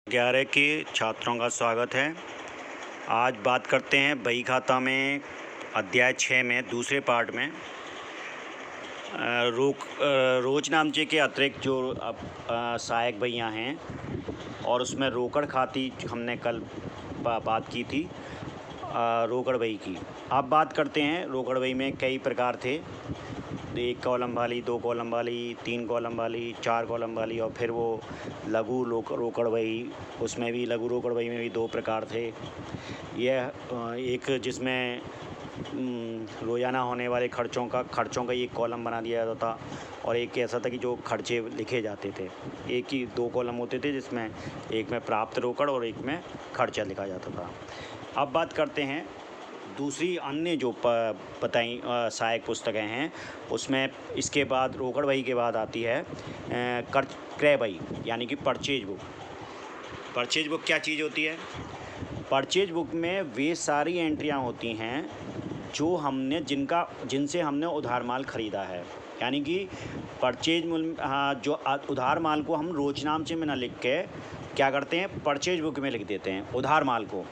11 के छात्रों का स्वागत है। आज बात करते हैं बही खाता में अध्याय 6 में दूसरे पार्ट में रोजनामचे के अतिरिक्त जो अब सहायक बहियाँ हैं और उसमें रोकड़ खाती हमने कल बात की थी रोकड़ बही की। अब बात करते हैं रोकड़ बही में कई प्रकार थे, 1 कॉलम वाली, 2 कॉलम वाली, 3 कॉलम वाली, 4 कॉलम वाली और फिर वो लघु रोकड़ बही, उसमें भी लघु रोकड़ बही में भी 2 प्रकार थे। यह एक जिसमें रोज़ाना होने वाले खर्चों का एक कॉलम बना दिया जाता था और एक ऐसा था कि जो खर्चे लिखे जाते थे। एक ही 2 कॉलम होते थे जिसमें एक में प्राप्त रोकड़ और एक में खर्चा लिखा जाता था। अब बात करते हैं दूसरी अन्य जो बताई सहायक पुस्तकें हैं, उसमें इसके बाद रोकड़ बही के बाद आती है क्रय बही यानी कि परचेज बुक। परचेज बुक क्या चीज़ होती है? परचेज बुक में वे सारी एंट्रियां होती हैं जो जिनसे हमने उधार माल ख़रीदा है, यानी कि परचेज जो उधार माल को हम रोजनामचे में ना लिख के क्या करते हैं, परचेज बुक में लिख देते हैं। उधार माल को,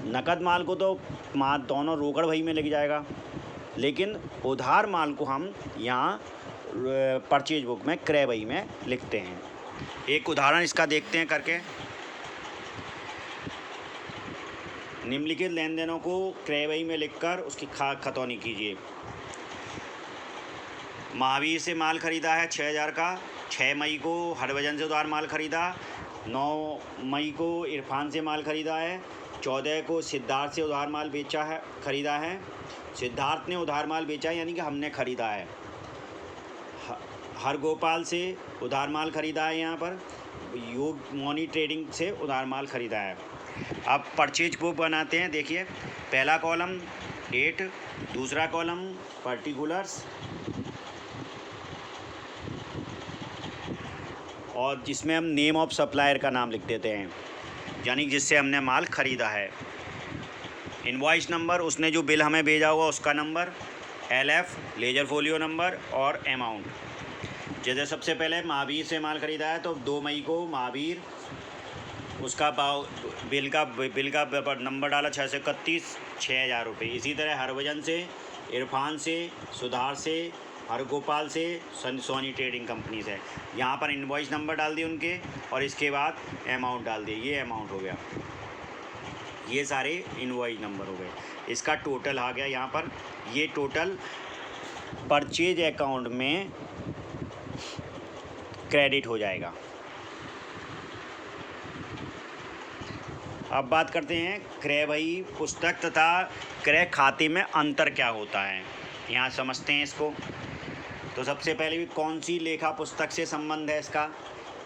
नकद माल को तो दोनों रोकड़ बही में लिख जाएगा, लेकिन उधार माल को हम यहाँ परचेज बुक में क्रय बही में लिखते हैं। एक उदाहरण इसका देखते हैं करके। निम्नलिखित लेन देनों को क्रय बही में लिखकर उसकी खतौनी कीजिए। महावीर से माल खरीदा है 6000 का, 6 मई को हरभजन से उधार माल खरीदा, 9 मई को इरफान से माल खरीदा है, 14 को सिद्धार्थ से उधार माल खरीदा है। सिद्धार्थ ने उधार माल बेचा यानी कि हमने खरीदा है। हरगोपाल से उधार माल खरीदा है, यहाँ पर योग मनी ट्रेडिंग से उधार माल खरीदा है। अब परचेज बुक बनाते हैं। देखिए, पहला कॉलम डेट, दूसरा कॉलम पर्टिकुलर्स और जिसमें हम नेम ऑफ सप्लायर का नाम लिख देते हैं, यानी जिससे हमने माल ख़रीदा है। इनवॉइस नंबर, उसने जो बिल हमें भेजा हुआ उसका number, LF ledger folio number और अमाउंट। जैसे सबसे पहले महावीर से माल ख़रीदा है तो 2 मई को महावीर, उसका बिल का नंबर डाला 631, 6000 रुपये। इसी तरह हरभजन से, इरफान से, सुधार से, हरगोपाल से, सोनी ट्रेडिंग कंपनी से, यहाँ पर इनवॉइस नंबर डाल दिए उनके और इसके बाद अमाउंट डाल दिए। ये अमाउंट हो गया, ये सारे इनवॉइस नंबर हो गए। इसका टोटल आ गया यहाँ पर। ये टोटल परचेज अकाउंट में क्रेडिट हो जाएगा। अब बात करते हैं क्रय बही पुस्तक तथा क्रय खाते में अंतर क्या होता है, यहाँ समझते हैं इसको। तो सबसे पहले भी कौन सी लेखा पुस्तक से संबंध है इसका?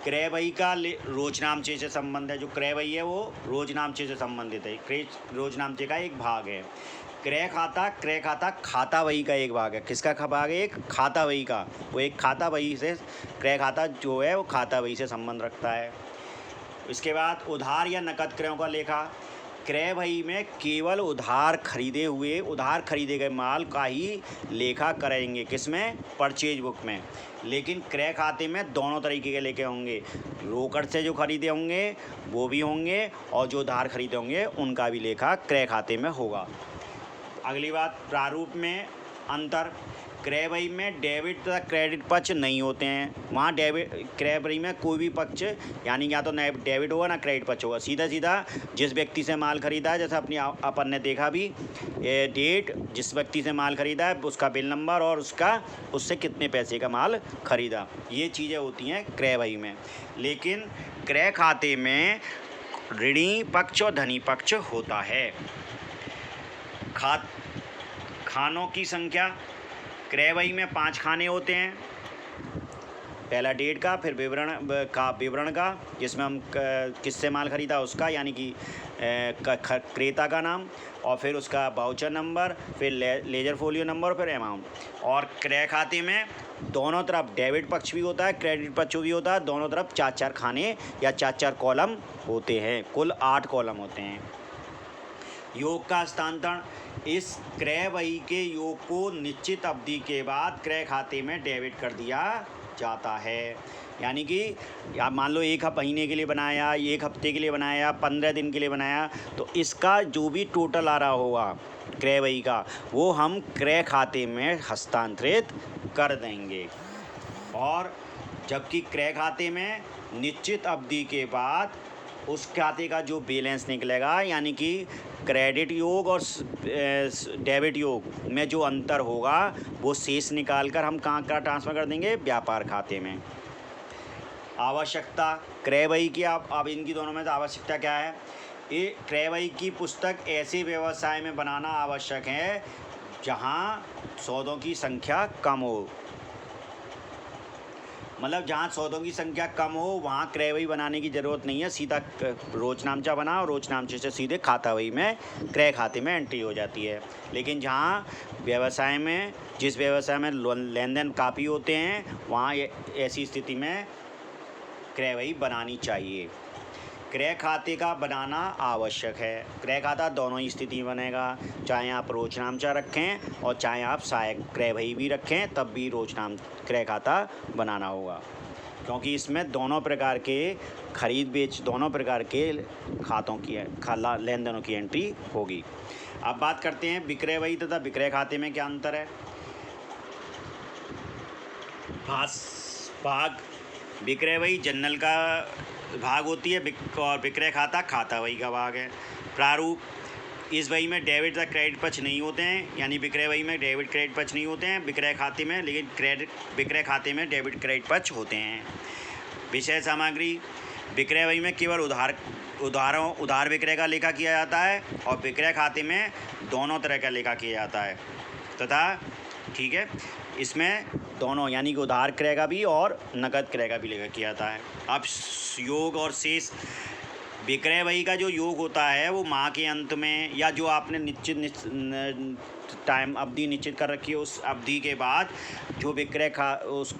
क्रय बही का रोजनामचे से संबंध है। जो क्रय बही है वो रोजनामचे से संबंधित है, रोजनामचे का एक भाग है। क्रय खाता खाता बही का एक भाग है। किसका भाग है? एक खाता बही का। वो एक खाता बही से, क्रय खाता जो है वो खाता बही से संबंध रखता है। इसके बाद उधार या नकद क्रयों का लेखा। क्रय बही में केवल उधार खरीदे गए माल का ही लेखा करेंगे। किसमें? परचेज बुक में। लेकिन क्रय खाते में दोनों तरीके के लेखे होंगे, रोकड़ से जो खरीदे होंगे वो भी होंगे और जो उधार खरीदे होंगे उनका भी लेखा क्रय खाते में होगा। अगली बात, प्रारूप में अंतर। क्रय बही में डेबिट तथा क्रेडिट पक्ष नहीं होते हैं। वहाँ क्रय बही में कोई भी पक्ष, यानी या तो न डेबिट होगा ना क्रेडिट पक्ष होगा। सीधा जिस व्यक्ति से माल खरीदा है, जैसे अपन ने देखा भी, डेट, जिस व्यक्ति से माल खरीदा है उसका बिल नंबर और उससे कितने पैसे का माल खरीदा, ये चीज़ें होती हैं क्रय बही में। लेकिन क्रय खाते में ऋणी पक्ष और धनी पक्ष होता है। खानों की संख्या। क्रय बही में 5 खाने होते हैं। पहला डेट का, फिर विवरण का जिसमें हम किससे माल खरीदा उसका, यानी कि क्रेता का नाम, और फिर उसका वाउचर नंबर, फिर लेजर फोलियो नंबर और फिर अमाउंट। और क्रय खाते में दोनों तरफ डेबिट पक्ष भी होता है, क्रेडिट पक्ष भी होता है। दोनों तरफ 4-4 खाने या 4-4 कॉलम होते हैं। कुल 8 कॉलम होते हैं। योग का हस्तांतरण। इस क्रय बही के योग को निश्चित अवधि के बाद क्रय खाते में डेबिट कर दिया जाता है। यानी कि आप मान लो एक महीने के लिए बनाया, एक हफ्ते के लिए बनाया, 15 दिन के लिए बनाया, तो इसका जो भी टोटल आ रहा होगा क्रय बही का, वो हम क्रय खाते में हस्तांतरित कर देंगे। और जबकि क्रय खाते में निश्चित अवधि के बाद उस खाते का जो बैलेंस निकलेगा, यानी कि क्रेडिट योग और डेबिट योग में जो अंतर होगा, वो शेष निकाल कर हम कहाँ ट्रांसफ़र कर देंगे, व्यापार खाते में। आवश्यकता क्रय बही की, अब इनकी दोनों में से आवश्यकता क्या है? ये क्रय बही की पुस्तक ऐसे व्यवसाय में बनाना आवश्यक है जहाँ सौदों की संख्या कम हो। मतलब जहाँ सौदों की संख्या कम हो वहाँ क्रय बही बनाने की ज़रूरत नहीं है, सीधा रोचनामचा बना और रोचनामचे से सीधे खाता बही में क्रय खाते में एंट्री हो जाती है। लेकिन जहाँ व्यवसाय में, जिस व्यवसाय में लेन देन काफ़ी होते हैं, वहाँ ऐसी स्थिति में क्रय बही बनानी चाहिए। क्रय खाते का बनाना आवश्यक है। क्रय खाता दोनों ही स्थिति में बनेगा, चाहे आप रोचनामचा रखें और चाहे आप सहायक क्रय बही भी रखें, तब भी रोचनाम क्रय खाता बनाना होगा, क्योंकि इसमें दोनों प्रकार के खरीद बेच, दोनों प्रकार के खातों की लेन देनों की एंट्री होगी। अब बात करते हैं विक्रय बही तथा विक्रय खाते में क्या अंतर है। भाग विक्रय बही जनरल का भाग होती है और विक्रय खाता खाता बही का भाग है। प्रारूप, इस बही में डेबिट तथा क्रेडिट पक्ष नहीं होते हैं, यानी विक्रय बही में डेबिट क्रेडिट पक्ष नहीं होते हैं विक्रय खाते में, लेकिन विक्रय खाते में डेबिट क्रेडिट पक्ष होते हैं। विषय सामग्री, विक्रय बही में केवल उधार विक्रय का लेखा किया जाता है और विक्रय खाते में दोनों तरह का लेखा किया जाता है तथा ठीक है, इसमें दोनों यानी कि उधार क्रय का भी और नकद क्रय का भी लेखा किया जाता है। अब योग और शेष, विक्रय बही का जो योग होता है वो माह के अंत में, या जो आपने निश्चित टाइम अवधि निश्चित कर रखी है, उस अवधि के बाद जो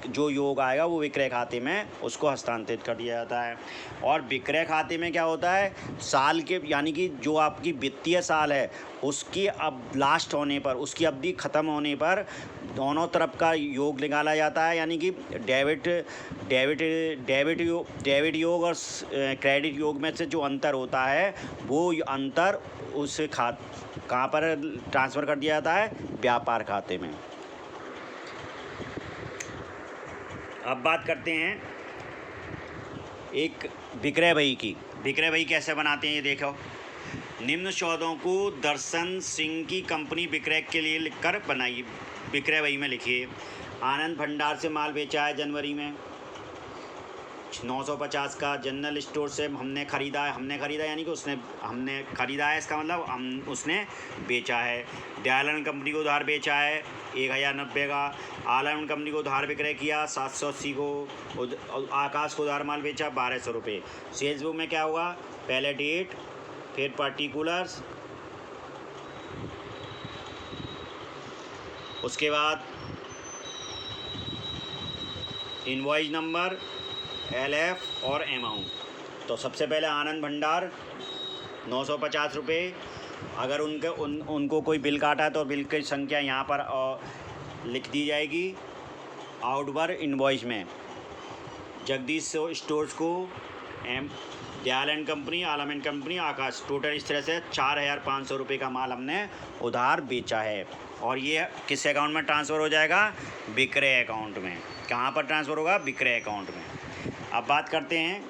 जो योग आएगा वो विक्रय खाते में उसको हस्तांतरित कर दिया जाता है। और विक्रय खाते में क्या होता है, साल के, यानी कि जो आपकी वित्तीय साल है उसकी अब लास्ट होने पर, उसकी अवधि ख़त्म होने पर दोनों तरफ का योग निकाला जाता है, यानी कि डेबिट योग और क्रेडिट योग में से जो अंतर होता है वो अंतर उस कहाँ पर ट्रांसफ़र कर दिया जाता है, व्यापार खाते में। अब बात करते हैं एक विक्रय बही की। विक्रय बही कैसे बनाते हैं ये देखो। निम्न सौदों को दर्शन सिंह की कंपनी विक्रय के लिए लिखकर बनाइए, विक्रय बही में लिखिए। आनंद भंडार से माल बेचा है जनवरी में 950 का, जनरल स्टोर से हमने ख़रीदा यानी कि हमने ख़रीदा है, इसका मतलब उसने बेचा है। दयालन कंपनी को उधार बेचा है 1090 का। आलम कंपनी को उधार विक्रय किया 780 को। आकाश को उधार माल बेचा 1200 रुपये। सेल्स बुक में क्या होगा, पहले डेट, फिर पर्टिकुलर्स, उसके बाद इनवॉइस नंबर, LF और अमाउंट। तो सबसे पहले आनंद भंडार 950 रुपये। अगर उनको कोई बिल काटा है तो बिल की संख्या यहाँ पर लिख दी जाएगी आउटवर इनवॉइस में। जगदीश स्टोर्स को Dayal and company, Alam and company, Akash, total इस तरह से 4500 रुपये का माल हमने उधार बेचा है। और ये किस अकाउंट में ट्रांसफ़र हो जाएगा, विक्रय अकाउंट में। कहाँ पर ट्रांसफ़र होगा, विक्रय अकाउंट में। अब बात करते हैं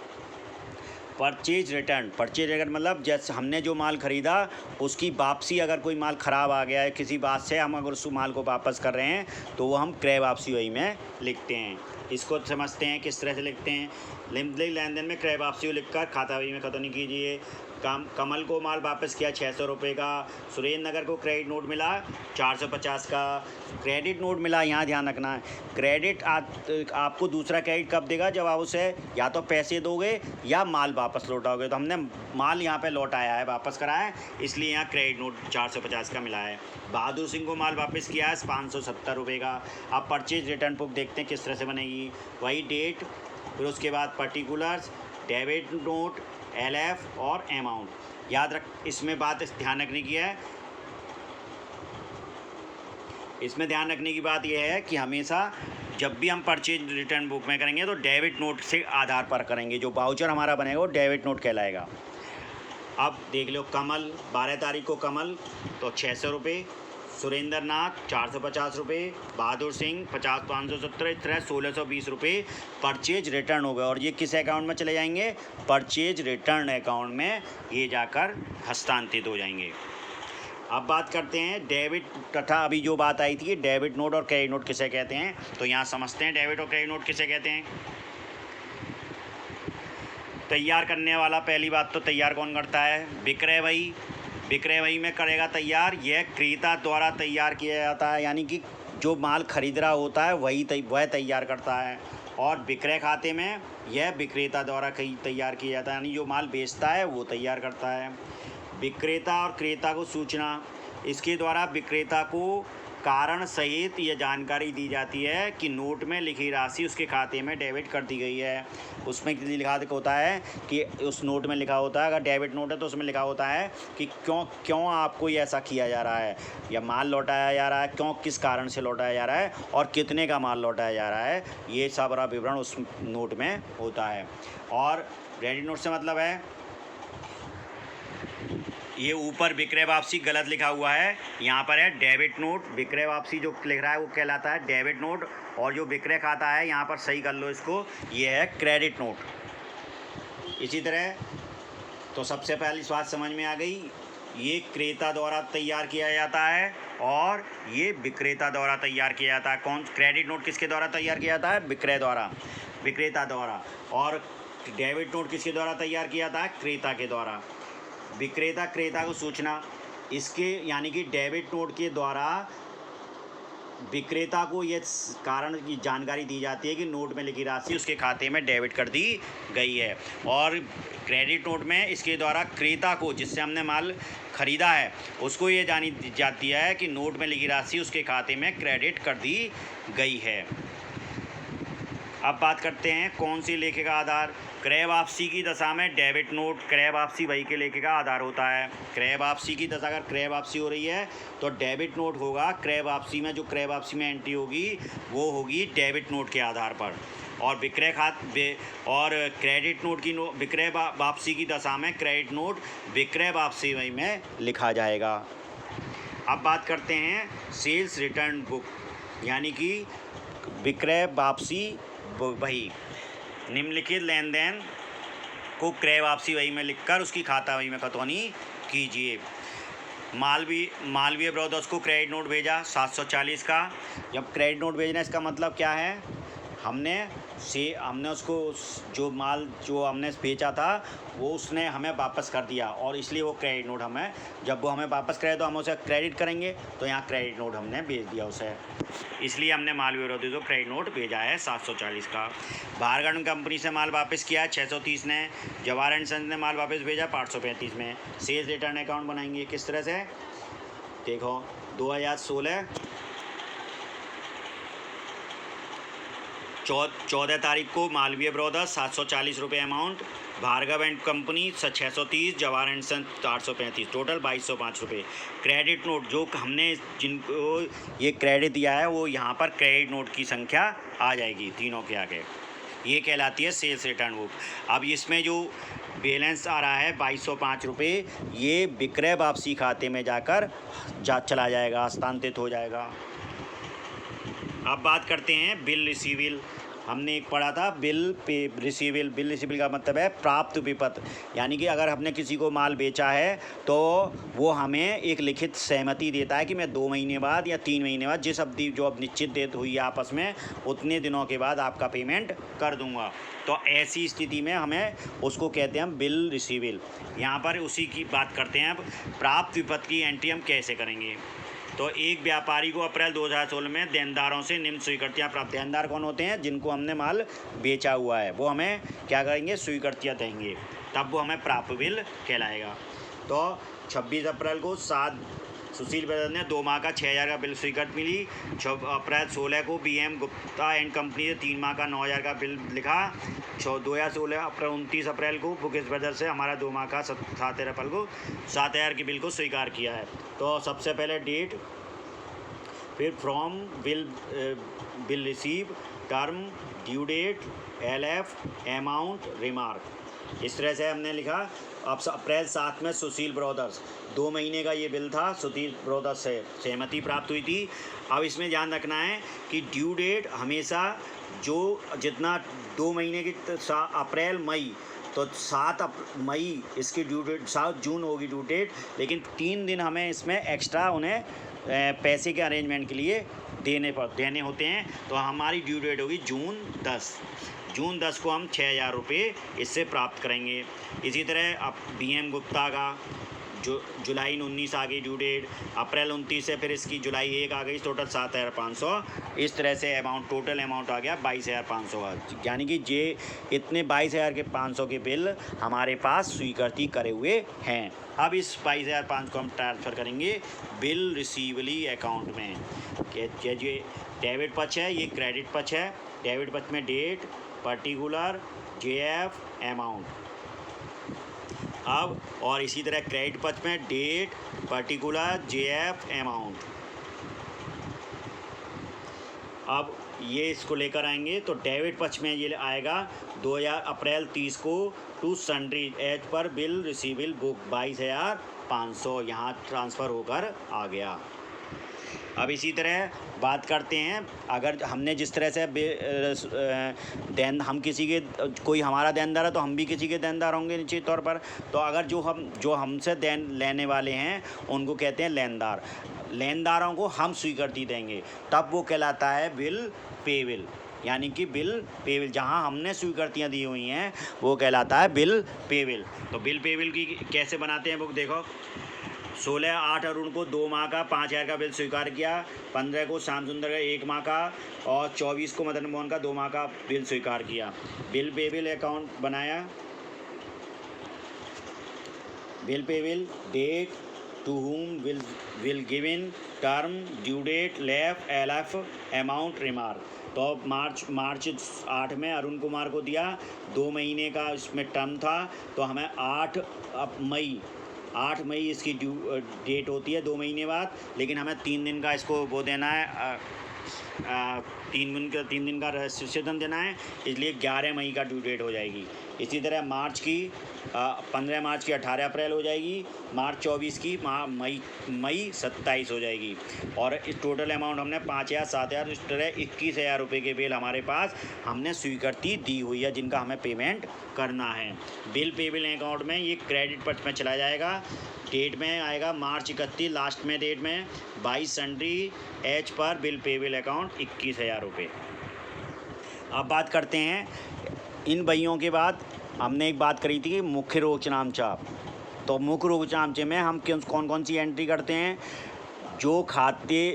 परचेज रिटर्न। परचेज रिटर्न मतलब जैसे हमने जो माल ख़रीदा उसकी वापसी, अगर कोई माल ख़राब आ गया है किसी बात से, हम अगर उस माल को वापस कर रहे हैं तो वो हम क्रय वापसी वही में लिखते हैं। इसको समझते हैं किस तरह से लिखते हैं। लेन देन में क्रय वापसी को लिखकर खाता बही में खतौनी कीजिए। कमल को माल वापस किया 600 रुपये का। सुरेंद्र नगर को क्रेडिट नोट मिला 450 का। क्रेडिट नोट मिला, यहाँ ध्यान रखना है, क्रेडिट आपको दूसरा क्रेडिट कब देगा, जब आप उसे या तो पैसे दोगे या माल वापस लौटाओगे। तो हमने माल यहाँ पे लौटाया है, वापस कराया है, इसलिए यहाँ क्रेडिट नोट 450 का मिला है। बहादुर सिंह को माल वापस किया है 570 रुपये का। अब परचेज रिटर्न बुक देखते हैं किस तरह से बनेगी। वही डेट, फिर उसके बाद पर्टिकुलर्स, डेबिट नोट, LF और अमाउंट। याद रख, इसमें बात ध्यान रखने की है, इसमें ध्यान रखने की बात यह है कि हमेशा जब भी हम परचेज रिटर्न बुक में करेंगे तो डेबिट नोट से आधार पर करेंगे। जो वाउचर हमारा बनेगा वो डेबिट नोट कहलाएगा। अब देख लो, कमल 12 तारीख को कमल तो 600 रुपये, सुरेंद्र नाथ 450 रुपये, बहादुर सिंह 570, इस तरह 1620 रुपये परचेज रिटर्न हो गए। और ये किस अकाउंट में चले जाएंगे? परचेज रिटर्न अकाउंट में ये जाकर हस्तांतरित हो जाएंगे। अब बात करते हैं डेबिट तथा अभी जो बात आई थी डेबिट नोट और क्रेडिट नोट किसे कहते हैं, तो यहाँ समझते हैं डेबिट और क्रेडिट नोट किसे कहते हैं। तैयार करने वाला, पहली बात तो तैयार कौन करता है? विक्रय भाई। विक्रय भाई में करेगा तैयार, यह क्रेता द्वारा तैयार किया जाता है, यानी कि जो माल खरीद रहा होता है वह तैयार करता है। और विक्रय खाते में यह विक्रेता द्वारा तैयार किया जाता है, यानी जो माल बेचता है वो तैयार करता है। विक्रेता और क्रेता को सूचना, इसके द्वारा विक्रेता को कारण सहित यह जानकारी दी जाती है कि नोट में लिखी राशि उसके खाते में डेबिट कर दी गई है। उसमें लिखा होता है कि उस नोट में लिखा होता है, अगर डेबिट नोट है तो उसमें लिखा होता है कि क्यों आपको ये ऐसा किया जा रहा है, या माल लौटाया जा रहा है, किस कारण से लौटाया जा रहा है और कितने का माल लौटाया जा रहा है, ये सब विवरण उस नोट में होता है। और क्रेडिट नोट से मतलब है, ये ऊपर विक्रय वापसी गलत लिखा हुआ है, यहाँ पर है डेबिट नोट। विक्रय वापसी जो लिख रहा है वो कहलाता है डेबिट नोट, और जो विक्रय खाता है यहाँ पर सही कर लो इसको, ये है क्रेडिट नोट। इसी तरह तो सबसे पहली बात समझ में आ गई, ये क्रेता द्वारा तैयार किया जाता है और ये विक्रेता द्वारा तैयार किया जाता है। कौन? क्रेडिट नोट किसके द्वारा तैयार किया जाता है? विक्रेता द्वारा। और डेबिट नोट किसके द्वारा तैयार किया जाता है? क्रेता के द्वारा। विक्रेता क्रेता को सूचना, इसके यानी कि डेबिट नोट के द्वारा विक्रेता को ये कारण की जानकारी दी जाती है कि नोट में लिखी राशि उसके खाते में डेबिट कर दी गई है। और क्रेडिट नोट में इसके द्वारा क्रेता को, जिससे हमने माल खरीदा है, उसको ये जानी जाती है कि नोट में लिखी राशि उसके खाते में क्रेडिट कर दी गई है। अब बात करते हैं कौन सी लेखे का आधार। क्रय वापसी की दशा में डेबिट नोट क्रय वापसी वही के लेखे का आधार होता है। क्रय वापसी की दशा, अगर क्रय वापसी हो रही है तो डेबिट नोट होगा क्रय वापसी में, जो क्रय वापसी में एंट्री होगी वो होगी डेबिट नोट के आधार पर। और क्रेडिट नोट की विक्रय वापसी की दशा में क्रेडिट नोट विक्रय वापसी वही में लिखा जाएगा। अब बात करते हैं सेल्स रिटर्न बुक, यानी कि विक्रय वापसी वही। निम्नलिखित लेन देन को क्रय वापसी वही में लिखकर उसकी खाता वही में खतौनी कीजिए। मालवीय ब्रदर्स को क्रेडिट नोट भेजा 740 का। जब क्रेडिट नोट भेजना, इसका मतलब क्या है? हमने उसको जो माल जो हमने बेचा था वो उसने हमें वापस कर दिया, और इसलिए वो क्रेडिट नोट हमें, जब वो हमें वापस करे तो हम उसे क्रेडिट करेंगे, तो यहाँ क्रेडिट नोट हमने भेज दिया उसे, इसलिए हमने मालवीय ब्रदर्स को क्रेडिट नोट भेजा है 740 का। भारगढ़ कंपनी से माल वापस किया है 630 ने। जवाहर एंड सन्स ने माल वापस भेजा 535 में। सेल्स रिटर्न अकाउंट बनाएंगे किस तरह से? देखो, 2016 14 तारीख को मालवीय ब्रदर्स 740 रुपये amount, Bhargava and company 630, Jawahar and sons 435, total 2205 रुपये। क्रेडिट नोट जो हमने जिनको ये क्रेडिट दिया है वो यहाँ पर क्रेडिट नोट की संख्या आ जाएगी तीनों के आगे, ये कहलाती है सेल्स रिटर्न बुक। अब इसमें जो बैलेंस आ रहा है 2205 रुपये, ये विक्रय वापसी खाते में जाकर चला जाएगा, हस्तांतरित हो जाएगा। अब बात करते हैं बिल रिसीवेबल। हमने एक पढ़ा था बिल रिसीवेबल। बिल रिसीवेबल का मतलब है प्राप्त विपत्र, यानी कि अगर हमने किसी को माल बेचा है तो वो हमें एक लिखित सहमति देता है कि मैं 2 महीने बाद या 3 महीने बाद, जिस अवधि जो अब निश्चित डेट हुई है आपस में, उतने दिनों के बाद आपका पेमेंट कर दूंगा। तो ऐसी स्थिति में हमें उसको कहते हैं बिल रिसीवेबल। यहाँ पर उसी की बात करते हैं। अब प्राप्त विपत्र की एंट्री हम कैसे करेंगे? तो एक व्यापारी को अप्रैल 2016 में देनदारों से निम्न स्वीकृतियाँ प्राप्त। देनदार कौन होते हैं? जिनको हमने माल बेचा हुआ है, वो हमें क्या करेंगे? स्वीकृतियाँ देंगे, तब वो हमें प्राप्त बिल कहलाएगा। तो 26 अप्रैल को सुशील ब्रदर्स ने 2 माह का 6000 का बिल स्वीकृत मिली। अप्रैल 16 को BM गुप्ता एंड कंपनी से 3 माह का 9000 का बिल लिखा। 29 अप्रैल को बुकेश ब्रदर्स से हमारा 2 माह का 7 अप्रैल को 7000 के बिल को स्वीकार किया है। तो सबसे पहले डेट फिर from will receive, term, due date, LF, amount, remark. इस तरह से हमने लिखा। अब अप्रैल 7 में सुशील ब्रदर्स 2 महीने का ये बिल था, सुशील ब्रदर्स से सहमति प्राप्त हुई थी। अब इसमें ध्यान रखना है कि ड्यू डेट हमेशा जो जितना 2 महीने की अप्रैल मई, तो 7 मई इसकी ड्यू डेट, 7 जून होगी ड्यू डेट, लेकिन 3 दिन हमें इसमें एक्स्ट्रा उन्हें पैसे के अरेंजमेंट के लिए देने होते हैं। तो हमारी ड्यू डेट होगी जून 10 को हम 6,000 रुपये इससे प्राप्त करेंगे। इसी तरह अब BM गुप्ता का जो जुलाई 19 आ गई ड्यू डेट, अप्रैल 29 से फिर इसकी जुलाई 1 आ गई, टोटल 7,500। इस तरह से टोटल अमाउंट आ गया 22,500 का। यानी कि ये इतने 22,500 के बिल हमारे पास स्वीकृति करे हुए हैं। अब इस 22,500 को हम ट्रांसफ़र करेंगे बिल रिसीवली अकाउंट में। ये डेबिट पक्ष है, ये क्रेडिट पक्ष है। डेबिट पक्ष में डेट, पर्टिकुलर, JF, अमाउंट। अब और इसी तरह क्रेडिट पक्ष में डेट, पर्टिकुलर, JF, अमाउंट। अब ये इसको लेकर आएंगे तो डेबिट पक्ष में ये आएगा 2000 अप्रैल 30 को to sundry as per bill receivable book 22,500 यहाँ ट्रांसफ़र होकर आ गया। अब इसी तरह बात करते हैं, अगर हमने जिस तरह से हम किसी के, कोई हमारा देनदार है तो हम भी किसी के देनदार होंगे निश्चित तौर पर। तो अगर जो हमसे देन लेने वाले हैं उनको कहते हैं लेनदार। लेनदारों को हम स्वीकृति देंगे तब वो कहलाता है बिल पेबल। यानी कि बिल पेबल, जहां हमने स्वीकृतियां दी हुई हैं वो कहलाता है बिल पेबल। तो बिल पेबल की कैसे बनाते हैं बुक देखो। 16/8 अरुण को 2 माह का 5,000 का बिल स्वीकार किया, 15 को श्याम सुंदर का 1 माह का और 24 को मदन मोहन का 2 माह का बिल स्वीकार किया। बिल पेबल अकाउंट बनाया। Bill payable date, to whom will given, term, due date, LF, amount, remark. तो मार्च 8 में अरुण कुमार को दिया, 2 महीने का इसमें टर्म था, तो हमें 8 मई इसकी ड्यू डेट होती है 2 महीने बाद, लेकिन हमें 3 दिन का इसको वो देना है, 3 दिन का रजिस्ट्रेशन देना है, इसलिए 11 मई का ड्यू डेट हो जाएगी। इसी तरह मार्च की 15 मार्च की 18 अप्रैल हो जाएगी, मार्च 24 की मई 27 हो जाएगी। और इस टोटल अमाउंट हमने 5,000, 7,000, इस तरह 21,000 रुपये के बिल हमारे पास हमने स्वीकृति दी हुई है जिनका हमें पेमेंट करना है। बिल पेबल अकाउंट में ये क्रेडिट पक्ष में चला जाएगा। डेट में आएगा मार्च 31, लास्ट में डेट में 22 सन्ड्री एच पर बिल पेबल अकाउंट 21,000 रुपये। अब बात करते हैं इन बहियों के बाद। हमने एक बात करी थी कि मुख्य रोचनामचा। तो मुख्य रोचनामचे में हम कौन कौन सी एंट्री करते हैं। जो खाते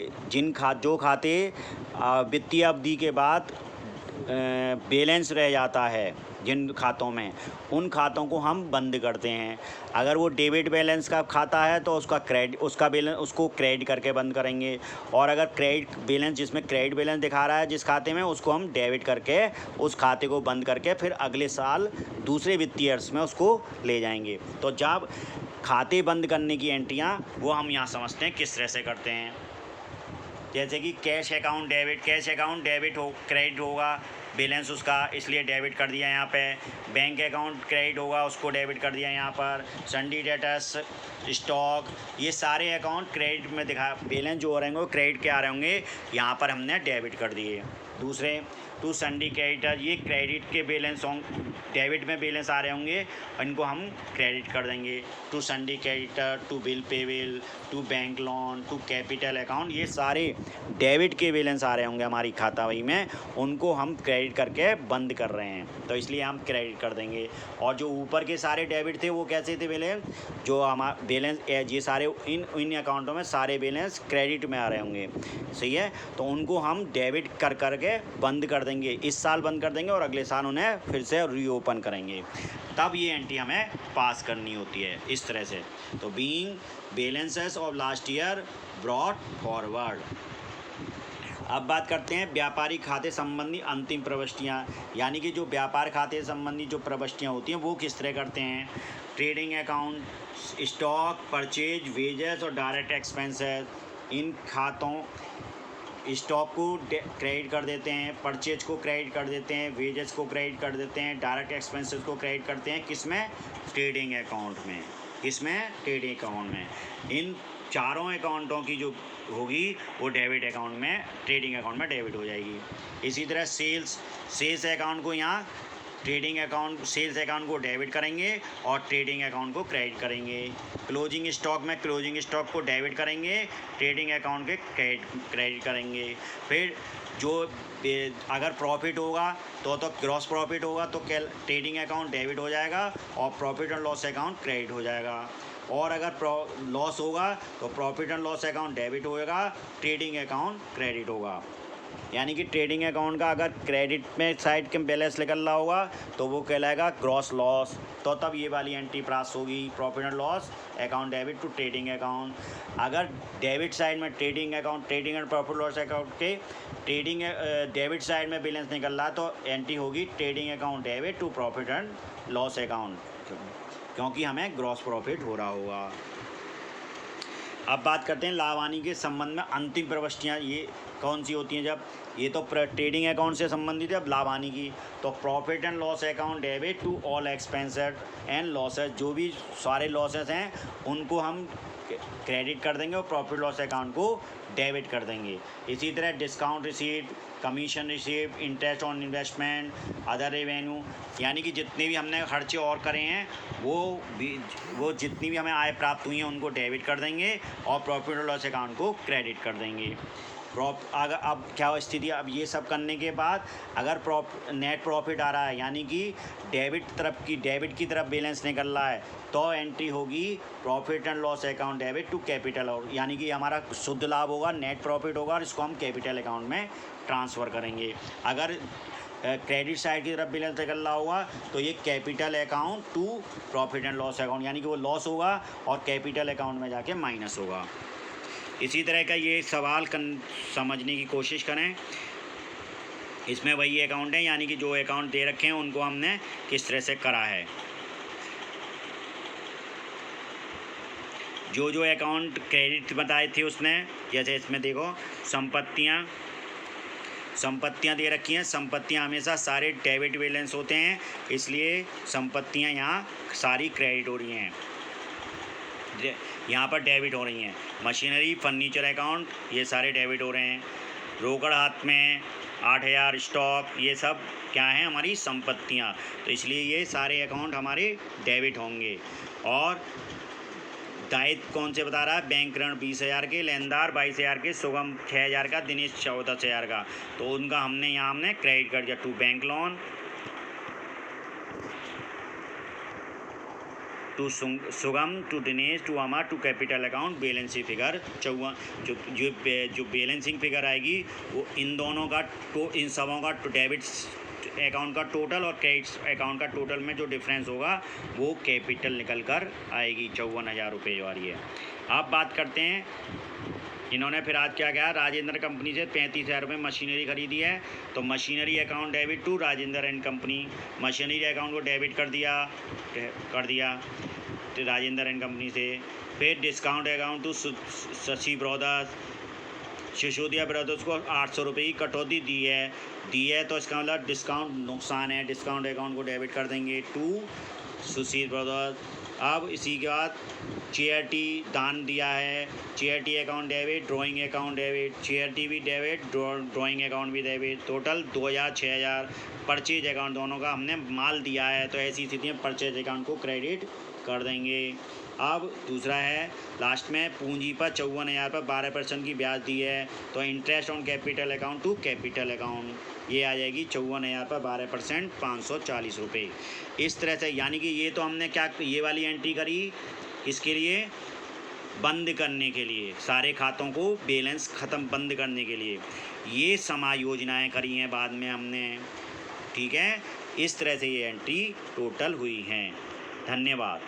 वित्तीय अवधि के बाद बैलेंस रह जाता है जिन खातों में, उन खातों को हम बंद करते हैं। अगर वो डेबिट बैलेंस का खाता है तो उसको क्रेडिट करके बंद करेंगे। और अगर क्रेडिट बैलेंस, जिसमें क्रेडिट बैलेंस दिखा रहा है जिस खाते में, उसको हम डेबिट करके उस खाते को बंद करके फिर अगले साल दूसरे वित्तीय वर्ष में उसको ले जाएंगे। तो जब खाते बंद करने की एंट्रियाँ वो हम यहाँ समझते हैं किस तरह से करते हैं। जैसे कि कैश अकाउंट डेबिट हो, क्रेडिट होगा बैलेंस उसका, इसलिए डेबिट कर दिया यहाँ पे। बैंक अकाउंट क्रेडिट होगा, उसको डेबिट कर दिया यहाँ पर। सन्डी डेटर्स, स्टॉक, ये सारे अकाउंट क्रेडिट में दिखा, बैलेंस जो हो रहे होंगे वो क्रेडिट के आ रहे होंगे, यहाँ पर हमने डेबिट कर दिए। दूसरे टू सन्डी क्रेडिटर, ये क्रेडिट के बैलेंस डेबिट में बैलेंस आ रहे होंगे, इनको हम क्रेडिट कर देंगे। To sundry creditor, to bill payable, to bank loan, to capital account, ये सारे डेबिट के बैलेंस आ रहे होंगे हमारी खाता बही में, उनको हम क्रेडिट करके बंद कर रहे हैं, तो इसलिए हम क्रेडिट कर देंगे। और जो ऊपर के सारे डेबिट थे वो कैसे थे बैलेंस, जो हमारा बैलेंस ये सारे इन अकाउंटों में सारे बैलेंस क्रेडिट में आ रहे होंगे, सही है। तो उनको हम डेबिट करके बंद कर देंगे, इस साल बंद कर देंगे और अगले साल उन्हें फिर से रीओपन करेंगे, तब ये एंट्री हमें पास करनी होती है इस तरह से। तो being balances of last year brought forward. अब बात करते हैं व्यापारी खाते संबंधी अंतिम प्रविष्टियाँ, यानी कि जो व्यापार खाते संबंधी जो प्रविष्टियाँ होती हैं वो किस तरह करते हैं। Trading account, stock, purchase, wages और डायरेक्ट एक्सपेंसेस, इन खातों स्टॉक को क्रेडिट कर देते हैं, परचेज को क्रेडिट कर देते हैं, वेजेस को क्रेडिट कर देते हैं, डायरेक्ट एक्सपेंसेस को क्रेडिट करते हैं। किस में? ट्रेडिंग अकाउंट में। किस में? ट्रेडिंग अकाउंट में। इन चारों अकाउंटों की जो होगी वो डेबिट अकाउंट में, ट्रेडिंग अकाउंट में डेबिट हो जाएगी। इसी तरह सेल्स अकाउंट को यहाँ ट्रेडिंग अकाउंट, सेल्स अकाउंट को डेबिट करेंगे और ट्रेडिंग अकाउंट को क्रेडिट करेंगे। क्लोजिंग स्टॉक में क्लोजिंग स्टॉक को डेबिट करेंगे, ट्रेडिंग अकाउंट के क्रेडिट करेंगे। फिर जो अगर प्रॉफिट होगा तो ग्रॉस प्रॉफिट होगा तो ट्रेडिंग अकाउंट डेबिट हो जाएगा और profit and loss account credit हो जाएगा। और अगर लॉस होगा तो profit and loss account debit होएगा, ट्रेडिंग अकाउंट क्रेडिट होगा। यानी कि ट्रेडिंग अकाउंट का अगर क्रेडिट में साइड के बैलेंस निकल रहा होगा तो वो कहलाएगा ग्रॉस लॉस, तो तब ये वाली एंट्री पास होगी, profit and loss account debit to trading account. अगर डेबिट साइड में trading account, trading and profit loss account के ट्रेडिंग डेबिट साइड में बैलेंस निकल रहा है तो एंट्री होगी trading account debit to profit and loss account, क्योंकि हमें ग्रॉस प्रॉफिट हो रहा होगा। अब बात करते हैं लाभ हानि के संबंध में अंतिम प्रविष्टियाँ ये कौन सी होती हैं। जब ये तो ट्रेडिंग अकाउंट से संबंधित है, अब लाभ हानि की तो profit and loss account debit to all expenses and losses, जो भी सारे लॉसेस हैं उनको हम क्रेडिट कर देंगे और प्रॉफिट लॉस अकाउंट को डेबिट कर देंगे। इसी तरह discount receipt, commission receipt, interest on investment, other revenue, यानी कि जितने भी हमने खर्चे और करे हैं वो जितनी भी हमें आय प्राप्त हुई हैं उनको डेबिट कर देंगे और प्रॉफिट और लॉस अकाउंट को क्रेडिट कर देंगे। अगर अब क्या स्थिति, अब ये सब करने के बाद अगर नेट प्रॉफिट आ रहा है यानी कि डेबिट की तरफ बैलेंस निकल रहा है तो एंट्री होगी profit and loss account debit to capital, और यानी कि हमारा शुद्ध लाभ होगा, नेट प्रॉफिट होगा और इसको हम कैपिटल अकाउंट में ट्रांसफ़र करेंगे। अगर क्रेडिट साइड की तरफ बैलेंस निकल रहा होगा तो ये capital account to profit and loss account, यानी कि वो लॉस होगा और कैपिटल अकाउंट में जाके माइनस होगा। इसी तरह का ये सवाल समझने की कोशिश करें। इसमें वही अकाउंट है, यानी कि जो अकाउंट दे रखे हैं उनको हमने किस तरह से करा है। जो अकाउंट क्रेडिट बताए थे उसने, जैसे इसमें देखो संपत्तियां दे रखी हैं। संपत्तियां हमेशा सारे डेबिट बैलेंस होते हैं, इसलिए संपत्तियां यहाँ सारी क्रेडिट हो रही हैं, यहाँ पर डेबिट हो रही हैं। मशीनरी, फर्नीचर अकाउंट ये सारे डेबिट हो रहे हैं। रोकड़ हाथ में 8000 स्टॉक, ये सब क्या हैं? हमारी संपत्तियाँ, तो इसलिए ये सारे अकाउंट हमारे डेबिट होंगे। और दायित्व कौन से बता रहा है? बैंक ऋण 20,000 के, लेनदार 22,000 के, सुगम 6,000 का, दिनेश 14,000 का, तो उनका हमने क्रेडिट कर दिया to bank loan, to Sugam, to Dinesh, to Amar, to capital account balancing figure 54। जो बैलेंसिंग फिगर आएगी वो इन दोनों का इन सबों का डेबिट अकाउंट का टोटल और क्रेडिट अकाउंट का टोटल में जो डिफरेंस होगा वो कैपिटल निकल कर आएगी 54,000 रुपये वाली है। अब बात करते हैं, इन्होंने फिर आज क्या किया? राजेंद्र कंपनी से 35,000 रुपये मशीनरी खरीदी है, तो machinery account debit to Rajendra and company, machinery account को डेबिट कर दिया तो राजेंद्र एंड कंपनी से। फिर discount account to Shashi brothers, Sisodia brothers को 800 रुपये की कटौती दी है तो इसका मतलब डिस्काउंट नुकसान है, डिस्काउंट अकाउंट को डेबिट कर देंगे टू सुशील ब्रदर्स। अब इसी के बाद चैरिटी दान दिया है, charity account debit, drawing account debit, charity भी डेबिट, ड्राइंग अकाउंट भी डेबिट, टोटल 2,000 6,000। परचेज अकाउंट दोनों का हमने माल दिया है तो ऐसी स्थिति में परचेज अकाउंट को क्रेडिट कर देंगे। अब दूसरा है लास्ट में पूंजी पर 54,000 पर 12% की ब्याज दी है, तो interest on capital account to capital account ये आ जाएगी 54,000 पर 12% 540 रुपये। इस तरह से, यानी कि ये तो हमने क्या ये वाली एंट्री करी इसके लिए बंद करने के लिए, सारे खातों को बैलेंस ख़त्म बंद करने के लिए ये समायोजनाएं करी हैं बाद में हमने, ठीक है। इस तरह से ये एंट्री टोटल हुई हैं। धन्यवाद।